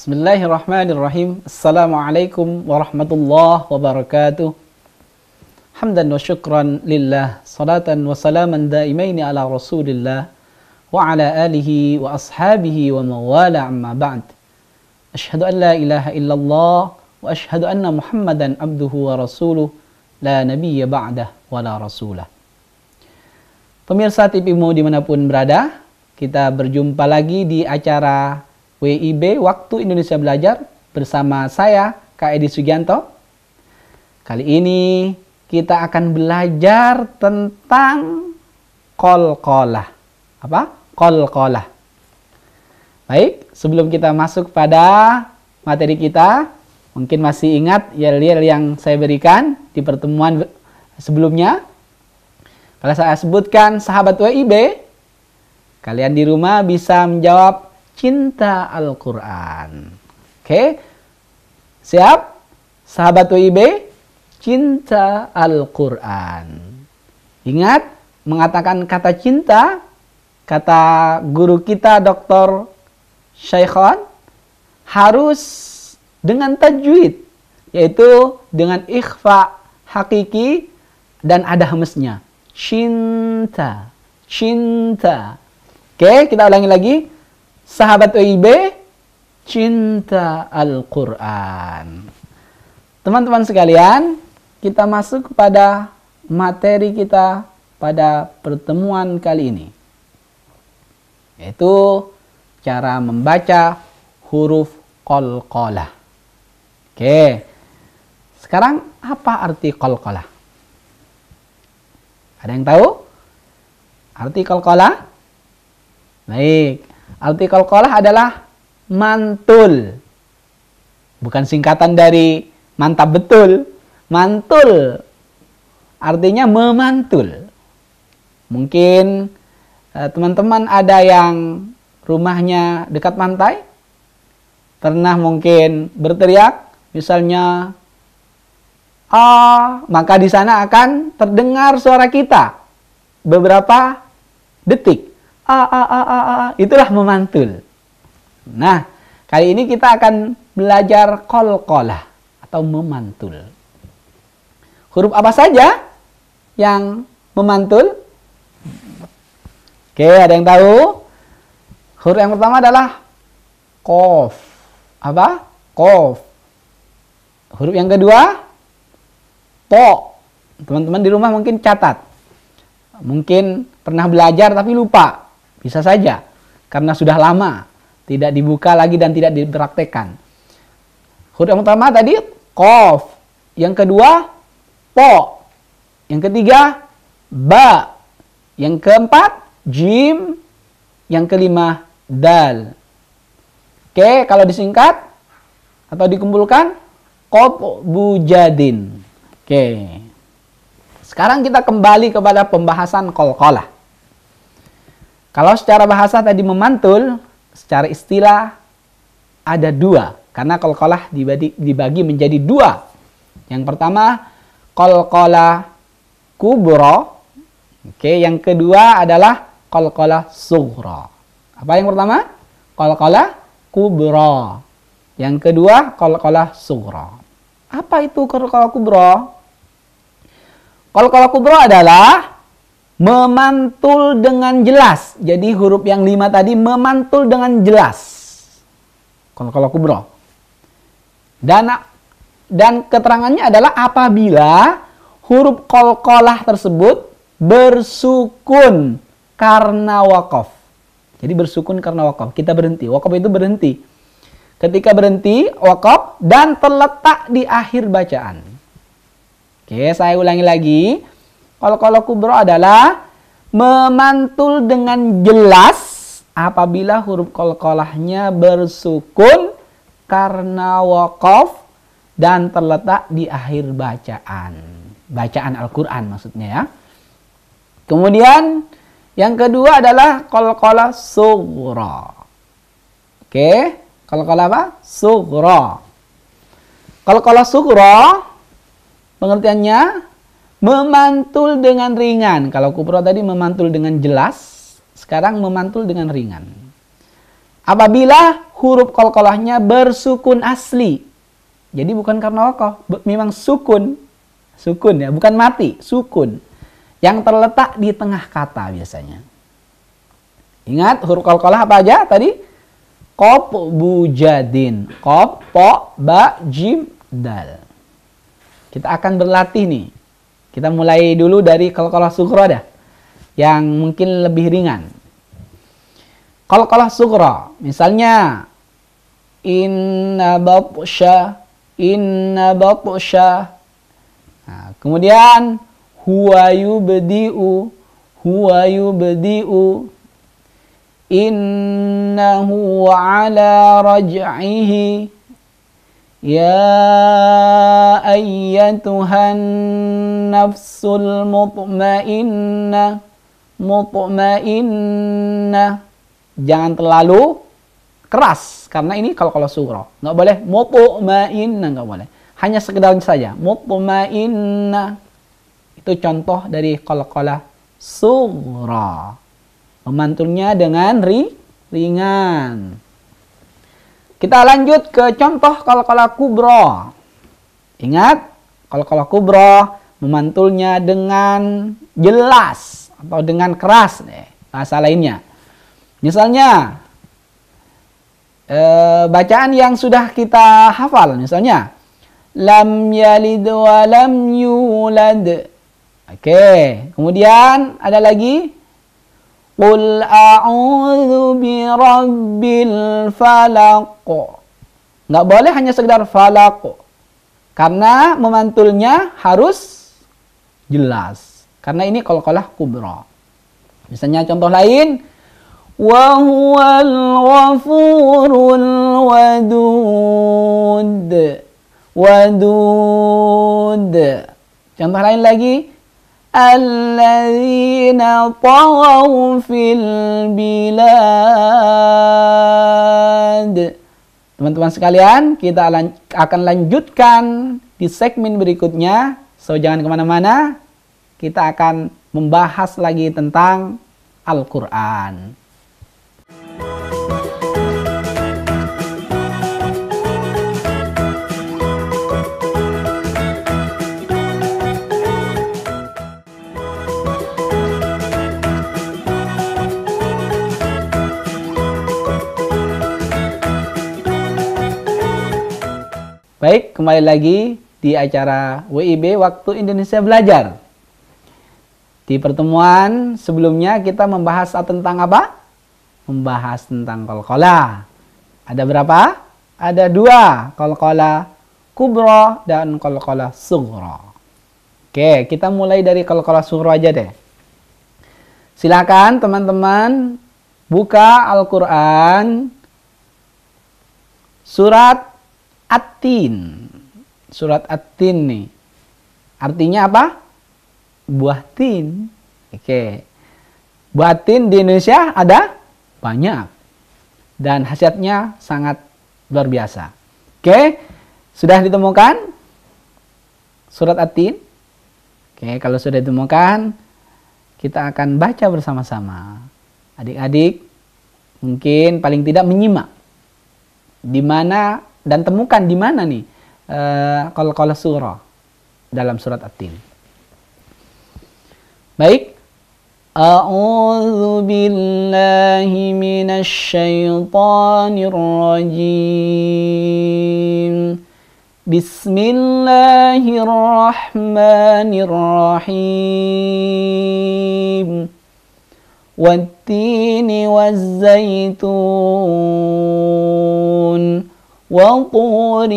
Bismillahirrahmanirrahim. Assalamualaikum warahmatullahi wabarakatuh. Hamdan wa syukran lillah. Salatan wa salaman daimaini ala rasulillah. Wa ala alihi wa ashabihi wa mawala amma ba'd. Ashhadu an la ilaha illallah. Wa ashhadu anna muhammadan abduhu wa rasuluh. La nabiyya ba'dah wa la rasulah. Pemirsa TVmu dimanapun berada, kita berjumpa lagi di acara WIB Waktu Indonesia Belajar bersama saya Kak Edi Sugianto. Kali ini kita akan belajar tentang qalqalah. Apa? Qalqalah. Baik, sebelum kita masuk pada materi kita, mungkin masih ingat yel-yel yang saya berikan di pertemuan sebelumnya. Kalau saya sebutkan sahabat WIB, kalian di rumah bisa menjawab cinta Al-Quran. Oke? Siap? Sahabat WIB, cinta Al-Quran. Ingat, mengatakan kata cinta, kata guru kita Dr. Syaikhan, harus dengan tajwid, yaitu dengan ikhfa hakiki dan ada hemesnya. Cinta, cinta. Oke, kita ulangi lagi. Sahabat WIB, cinta Al-Quran. Teman-teman sekalian, kita masuk kepada materi kita pada pertemuan kali ini, yaitu cara membaca huruf qalqalah. Oke, sekarang apa arti qalqalah? Ada yang tahu arti qalqalah? Baik. Arti qalqalah adalah mantul. Bukan singkatan dari mantap betul. Mantul artinya memantul. Mungkin teman-teman ada yang rumahnya dekat pantai, pernah mungkin berteriak, misalnya maka di sana akan terdengar suara kita beberapa detik. Itulah memantul. Nah, kali ini kita akan belajar qalqalah atau memantul. Huruf apa saja yang memantul? Oke, ada yang tahu? Huruf yang pertama adalah qaf. Apa? Qaf. Huruf yang kedua to. Teman-teman di rumah mungkin catat. Mungkin pernah belajar tapi lupa. Bisa saja, karena sudah lama tidak dibuka lagi dan tidak dipraktekkan. Huruf yang pertama tadi qaf, yang kedua po, yang ketiga ba, yang keempat jim, yang kelima dal. Oke, kalau disingkat atau dikumpulkan qatbu jadin. Oke. Sekarang kita kembali kepada pembahasan qalqalah. Kalau secara bahasa tadi memantul, secara istilah ada dua. Karena qalqalah dibagi menjadi dua. Yang pertama, qalqalah kubra. Oke, yang kedua adalah qalqalah sughra. Apa yang pertama? Qalqalah kubra. Yang kedua, qalqalah sughra. Apa itu qalqalah kubra? Qalqalah kubra adalah memantul dengan jelas. Jadi huruf yang 5 tadi memantul dengan jelas. Qalqalah kubra. Dan keterangannya adalah apabila huruf qalqalah tersebut bersukun karena waqaf. Jadi bersukun karena waqaf. Kita berhenti. Waqaf itu berhenti. Ketika berhenti, waqaf dan terletak di akhir bacaan. Oke, saya ulangi lagi. Qalqalah kubra adalah memantul dengan jelas apabila huruf qalqalahnya bersukun karena waqaf dan terletak di akhir bacaan. Bacaan Al-Quran maksudnya ya. Kemudian yang kedua adalah qalqalah sughra. Oke, qalqalah apa? Sughra. Qalqalah sughra pengertiannya memantul dengan ringan. Kalau kubra tadi memantul dengan jelas, sekarang memantul dengan ringan. Apabila huruf qalqalahnya bersukun asli. Jadi bukan karena wakoh, memang sukun. Sukun ya, bukan mati, sukun. Yang terletak di tengah kata biasanya. Ingat huruf qalqalah apa aja tadi? Qaf, bu, jadin. Qaf, po, ba, jim, dal. Kita akan berlatih nih. Kita mulai dulu dari qalqalah sughra dah. Yang mungkin lebih ringan. Qalqalah sughra, misalnya inna batsha, inna batsha. Nah, kemudian huwa yubdi'u, huwa yubdi'u, innahu ala raj'ihi, ya ayyatuhan nafsul mutmainnah, mutmainnah. Jangan terlalu keras karena ini qalqalah sughra. Nggak boleh mutmainnah, nggak boleh. Hanya sekedar saja mutmainnah. Itu contoh dari qalqalah sughra. Memantulnya dengan ringan. Kita lanjut ke contoh qalqalah kubra. Ingat, qalqalah kubra memantulnya dengan jelas atau dengan keras bahasa lainnya. Misalnya bacaan yang sudah kita hafal, misalnya lam yalid wa lam yulad. Oke, kemudian ada lagi qul a'udzu birabbil falaq. Nggak boleh hanya sekedar falaq, karena memantulnya harus jelas, karena ini qalqalah kubra. Misalnya contoh lain, wa huwal ghafurul wadud. Wadud. Contoh lain lagi, alladzina taghaw fil bilad. Teman-teman sekalian, kita akan lanjutkan di segmen berikutnya. So, jangan kemana-mana. Kita akan membahas lagi tentang Al-Quran. Baik, kembali lagi di acara WIB Waktu Indonesia Belajar. Di pertemuan sebelumnya kita membahas tentang apa? Membahas tentang qalqalah. Ada berapa? Ada 2, qalqalah kubra dan qalqalah sughra. Oke, kita mulai dari qalqalah sughra aja deh. Silakan teman-teman buka Al-Quran surat At-Tin. Surat At-Tin nih. Artinya apa? Buah tin. Oke. Buah tin di Indonesia ada banyak. Dan khasiatnya sangat luar biasa. Oke. Sudah ditemukan surat At-Tin? Oke, kalau sudah ditemukan, kita akan baca bersama-sama. Adik-adik mungkin paling tidak menyimak. Di mana dan temukan di mana nih qalqalah sughra dalam surat At-Tin. Baik. A'udzu billahi minasy syaithanir rajim. Bismillahirrahmanirrahim. Wat-tini waz-zaitun. وطور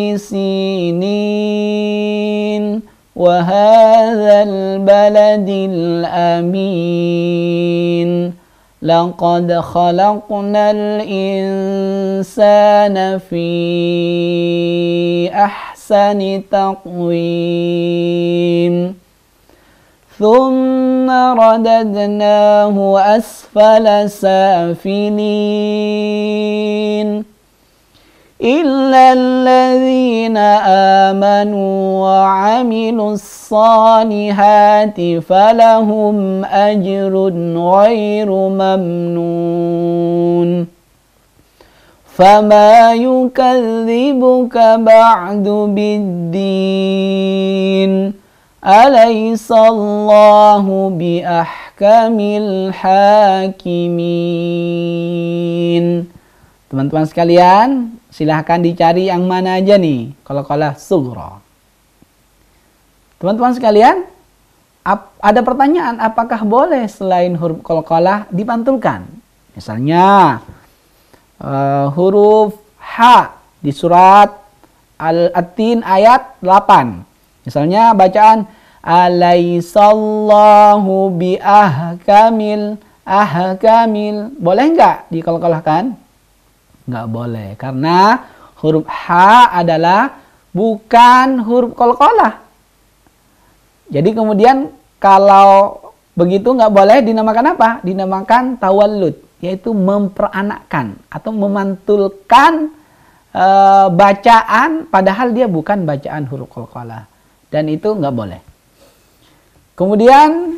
سينين وهذا البلد الأمين لقد خلقنا الإنسان في أحسن تقويم ثم رددناه أسفل سافلين إلا الذين آمنوا وعملوا الصالحات فلهم أجر غير ممنون فَمَا يُكَذِّبُكَ بَعْدُ بِالدِّينِ أَلَيْسَ اللَّهُ بِأَحْكَمِ الْحَاكِمِينَ. Teman-teman sekalian, silahkan dicari yang mana aja nih qalqalah sughra. Teman-teman sekalian, ada pertanyaan, apakah boleh selain huruf qalqalah dipantulkan? Misalnya huruf H di surat At-Tin ayat 8. Misalnya bacaan alaisallahu bi ahkamil. Boleh nggak diqalqalahkan? Nggak boleh, karena huruf H adalah bukan huruf qalqalah. Jadi kemudian kalau begitu nggak boleh dinamakan apa? Dinamakan tawallud, yaitu memperanakkan atau memantulkan bacaan padahal dia bukan bacaan huruf qalqalah, dan itu nggak boleh. Kemudian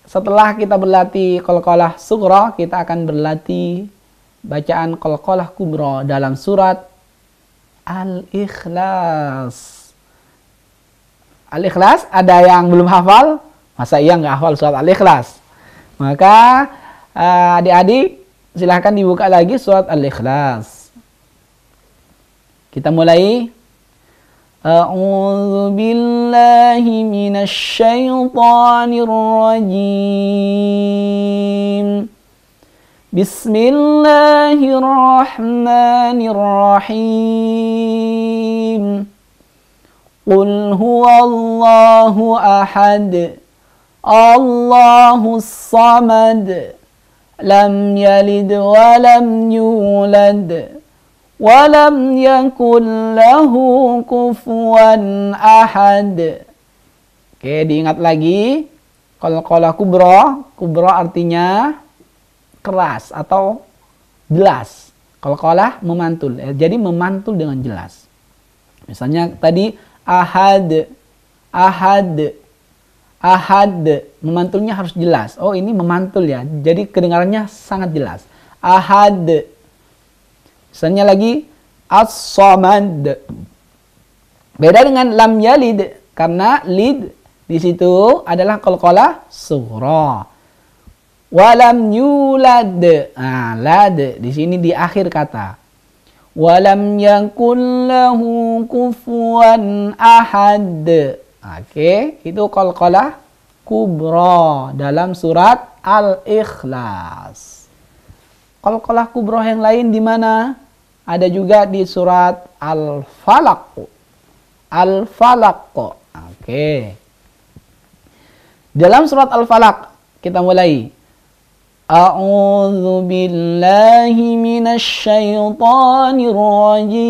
setelah kita berlatih qalqalah sughra, kita akan berlatih bacaan qalqalah kubra dalam surat Al-Ikhlas. Al-Ikhlas, ada yang belum hafal? Masa iya nggak hafal surat Al-Ikhlas? Maka adik-adik silahkan dibuka lagi surat Al-Ikhlas. Kita mulai. A'udzu billahi minasy syaithanir rajim. Bismillahirrahmanirrahim. Qul huwallahu ahad. Allahus samad. Lam yalid wa lam yulad. Wa lam yakul lahu kufuwan ahad. Oke, diingat lagi. Qalqalah kubra. Kubra artinya keras atau jelas. Qalqalah memantul. Jadi memantul dengan jelas. Misalnya tadi ahad. Memantulnya harus jelas. Oh, ini memantul ya. Jadi kedengarannya sangat jelas. Ahad. Misalnya lagi as-samad. Beda dengan lam yalid, karena lid di situ adalah qalqalah sughra. Walam yulad. Nah, lad di sini di akhir kata. Walam yakul lahu kufuwan ahad. Oke, itu qalqalah kubra dalam surat Al-Ikhlas. Qalqalah kubra yang lain di mana? Ada juga di surat Al-Falaq. Al-Falaq. Oke. Dalam surat Al-Falaq kita mulai. A'udzu billahi minasy syaithanir rajim.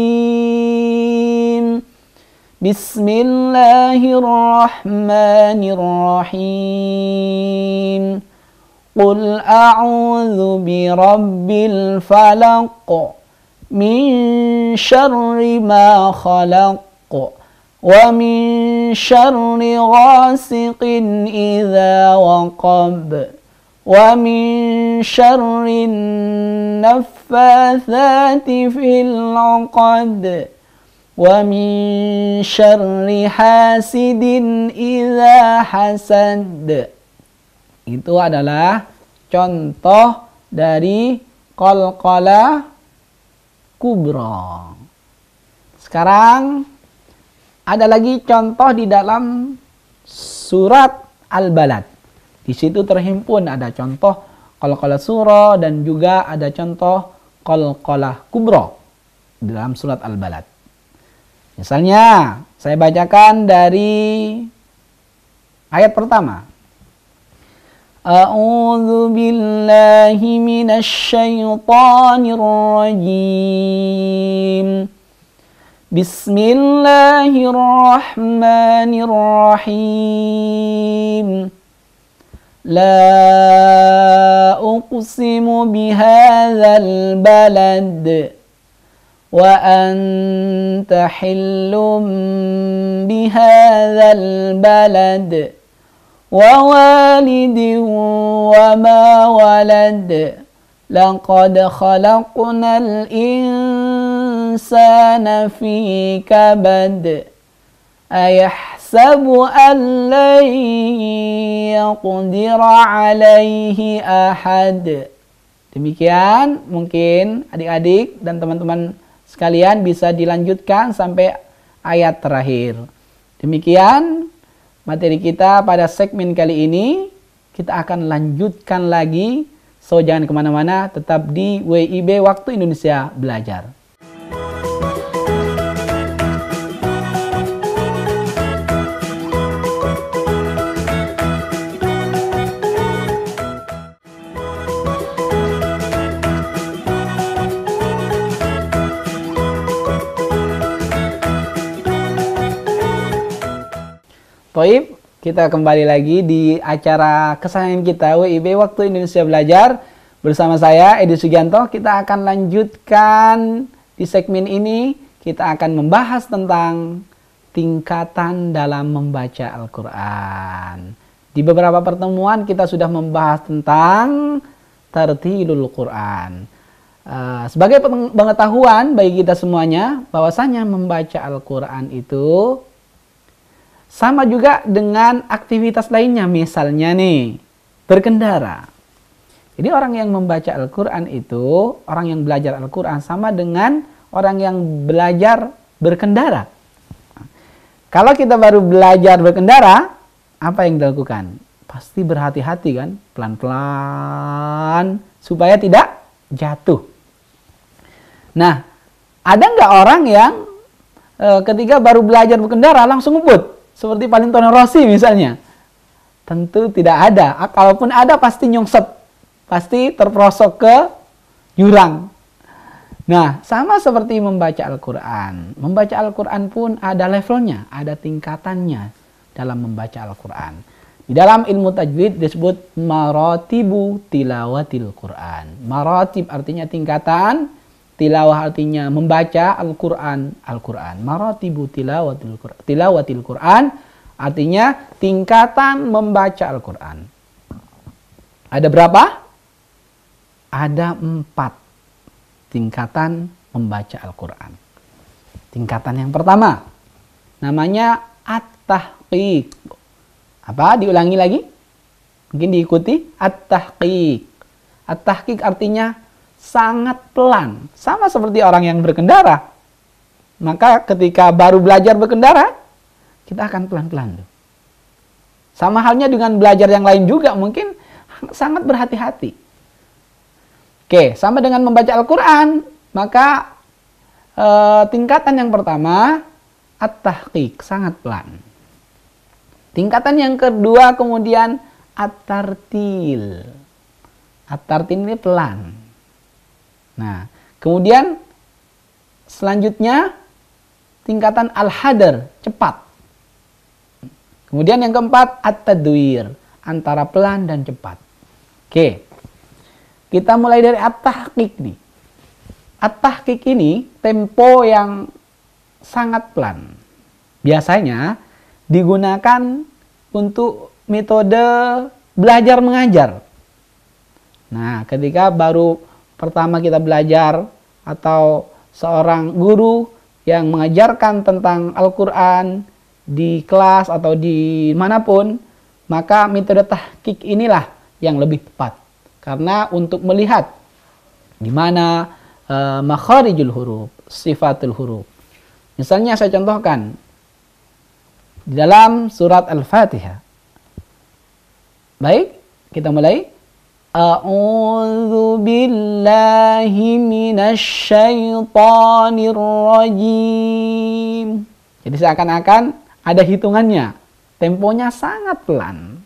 Bismillahirrahmanirrahim. Qul a'udzu birabbil falaq min syarri ma khalaq wa min syarri ghasiqin idza waqab wa min syarri naffatsati fil 'uqad wa min syarri hasidin idza hasad. Itu adalah contoh dari qalqalah kubra. Sekarang ada lagi contoh di dalam surat Al-Balad. Di situ terhimpun ada contoh qalqalah sughra dan juga ada contoh qalqalah kubra di dalam surat Al-Balad. Misalnya, saya bacakan dari ayat pertama. A'udzu billahi minasy syaithanir rajim. Bismillahirrahmanirrahim. La uqsimu bihadzal balad wa anta hillum bihadzal balad wa walidin wa ma walad laqad khalaqnal insana fi kabad ayahsabu an lan yaqdira alaihi ahad. Demikian mungkin adik-adik dan teman-teman sekalian bisa dilanjutkan sampai ayat terakhir. Demikian materi kita pada segmen kali ini. Kita akan lanjutkan lagi. So jangan kemana-mana, tetap di WIB Waktu Indonesia Belajar. Baik, kita kembali lagi di acara kesayangan kita WIB Waktu Indonesia Belajar. Bersama saya Edi Sugianto, kita akan lanjutkan di segmen ini. Kita akan membahas tentang tingkatan dalam membaca Al-Quran. Di beberapa pertemuan kita sudah membahas tentang tartilul Quran. Sebagai pengetahuan bagi kita semuanya, bahwasanya membaca Al-Quran itu sama juga dengan aktivitas lainnya, misalnya nih, berkendara. Jadi orang yang membaca Al-Quran itu, orang yang belajar Al-Quran sama dengan orang yang belajar berkendara. Kalau kita baru belajar berkendara, apa yang dilakukan? Pasti berhati-hati kan, pelan-pelan, supaya tidak jatuh. Nah, ada nggak orang yang ketika baru belajar berkendara langsung ngebut? Seperti Valentino Rossi misalnya. Tentu tidak ada. Kalaupun ada pasti nyungsep. Pasti terperosok ke jurang. Nah, sama seperti membaca Al-Quran. Membaca Al-Quran pun ada levelnya, ada tingkatannya dalam membaca Al-Quran. Di dalam ilmu tajwid disebut maratibu tilawatil Quran. Maratib artinya tingkatan, tilawah artinya membaca Al-Quran. Al-Quran. Maratibu tilawatil Quran artinya tingkatan membaca Al-Quran. Ada berapa? Ada 4 tingkatan membaca Al-Quran. Tingkatan yang pertama namanya at-tahqiq. Apa? Diulangi lagi? Mungkin diikuti. At-tahqiq. At-tahqiq artinya sangat pelan, sama seperti orang yang berkendara. Maka ketika baru belajar berkendara, kita akan pelan-pelan. Sama halnya dengan belajar yang lain juga, mungkin sangat berhati-hati. Oke, sama dengan membaca Al-Quran, maka tingkatan yang pertama, at-tahqiq, sangat pelan. Tingkatan yang kedua kemudian at-tartil. At-tartil ini pelan. Nah, kemudian selanjutnya tingkatan al-hadar, cepat. Kemudian yang keempat at-tadwir, antara pelan dan cepat. Oke. Kita mulai dari at-tahqiq nih. At-tahqiq ini tempo yang sangat pelan. Biasanya digunakan untuk metode belajar mengajar. Nah, ketika baru pertama kita belajar atau seorang guru yang mengajarkan tentang Al-Quran di kelas atau di manapun, maka metode tahqiq inilah yang lebih tepat. Karena untuk melihat di mana makharijul huruf, sifatul huruf. Misalnya saya contohkan di dalam surat Al-Fatihah. Baik, kita mulai. A'udzu billahi minasyaitonir rajim. Jadi seakan-akan ada hitungannya. Temponya sangat pelan.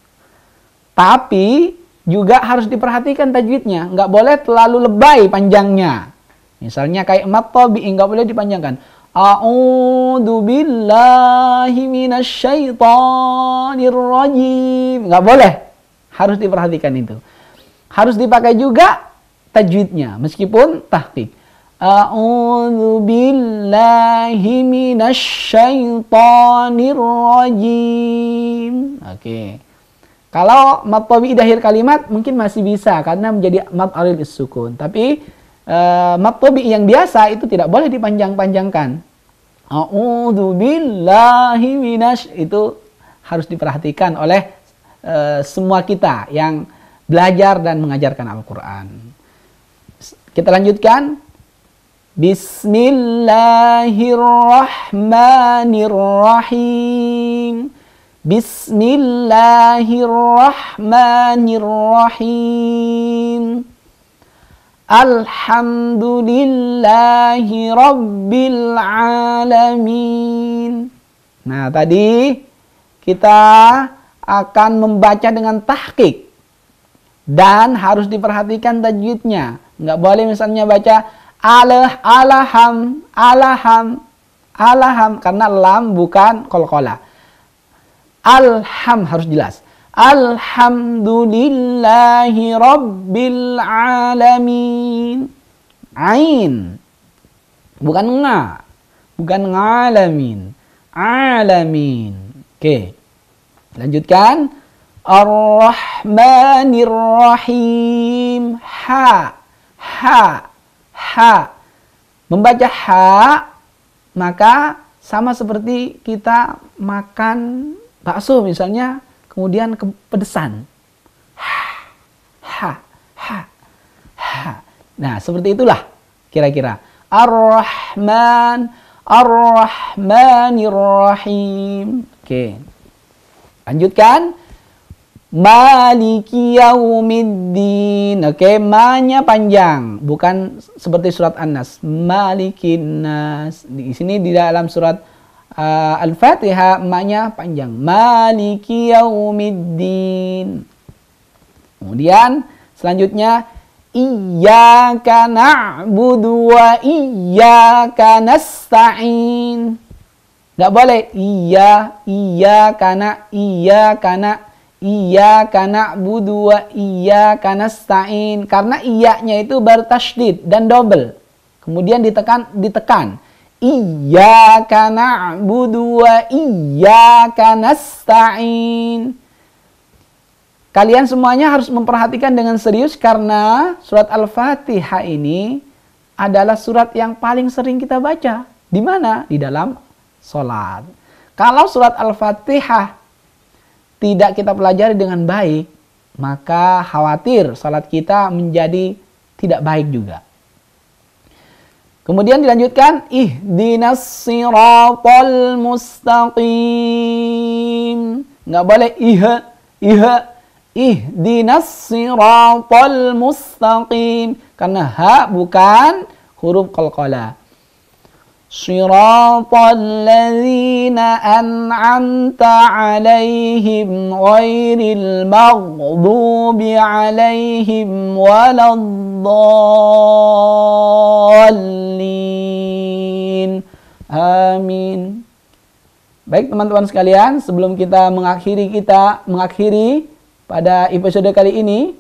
Tapi juga harus diperhatikan tajwidnya. Nggak boleh terlalu lebay panjangnya. Misalnya kayak mat-tabi'i, nggak boleh dipanjangkan. A'udzu billahi minasyaitonir rajim. Nggak boleh. Harus diperhatikan itu. Harus dipakai juga tajwidnya, meskipun tahqiq. A'udzu billahi minasyaitonir rajim. Oke. Kalau mad tabi'i di akhir kalimat mungkin masih bisa karena menjadi mad arid sukun. Tapi mad tabi'i yang biasa itu tidak boleh dipanjang-panjangkan. A'udzubillahi minasy, itu harus diperhatikan oleh semua kita yang belajar dan mengajarkan Al-Quran. Kita lanjutkan. Bismillahirrahmanirrahim. Bismillahirrahmanirrahim. Alhamdulillahi rabbil alamin. Nah, tadi kita akan membaca dengan tahqiq dan harus diperhatikan tajwidnya. Nggak boleh misalnya baca alaham karena lam bukan qalqalah. Alham harus jelas. Alhamdulillahi rabbil alamin. Ain. Bukan nga. Bukan ngalamin. Alamin. Oke. Lanjutkan. Ar-Rahmanir-Rahim. Ha. Membaca ha, maka sama seperti kita makan bakso misalnya, kemudian kepedesan. Ha. Nah, seperti itulah kira-kira. Ar-Rahmanir-Rahim. Oke. Lanjutkan. Maliki yaumiddin. Oke, ma-nya panjang, bukan seperti surat An-Nas. Malikin nas. Di sini di dalam surat Al-Fatihah ma-nya panjang. Maliki yaumiddin. Kemudian selanjutnya iyyaka na'budu wa iyyaka nasta'in. Enggak boleh iyyaka na'budu wa iyyaka nasta'in, karena iya-nya itu bertasydid dan double. Kemudian ditekan. Iyyaka na'budu wa iyyaka nasta'in. Kalian semuanya harus memperhatikan dengan serius karena surat Al-Fatihah ini adalah surat yang paling sering kita baca. Di mana? Di dalam sholat. Kalau surat Al-Fatihah tidak kita pelajari dengan baik, maka khawatir salat kita menjadi tidak baik juga. Kemudian dilanjutkan, ihdinas siratal mustaqim. Nggak boleh ihdinas siratal mustaqim, karena ha bukan huruf qalqalah. Shiratal ladzina an'amta 'alaihim ghairil maghdubi 'alaihim waladdallin. Amin. Baik teman-teman sekalian, sebelum kita mengakhiri pada episode kali ini,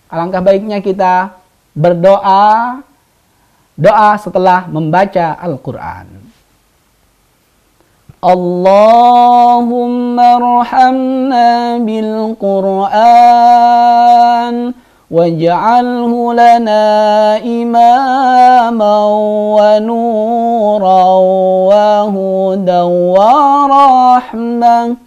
alangkah baiknya kita berdoa setelah membaca Al-Quran. Allahumma arhamna bil Quran waj'alhu lana imaman wa nuran wa hudan wa rahmah.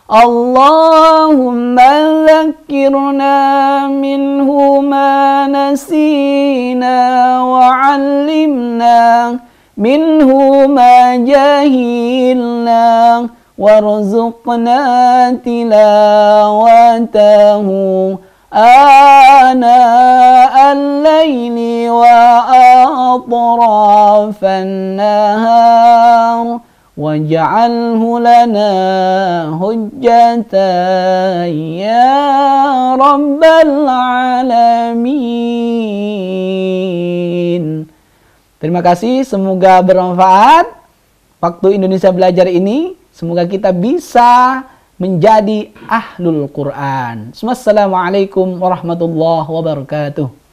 Allahumma dhakkirna minhu ma nasina wa 'allimna minhu ma jahilna warzuqna tilawatahu ana al-laili wa atrafan nahar waj'alhu lana hujjatan ya rabbal alamin. Terima kasih, semoga bermanfaat waktu Indonesia Belajar ini. Semoga kita bisa menjadi ahlul Quran. Wassalamualaikum warahmatullahi wabarakatuh.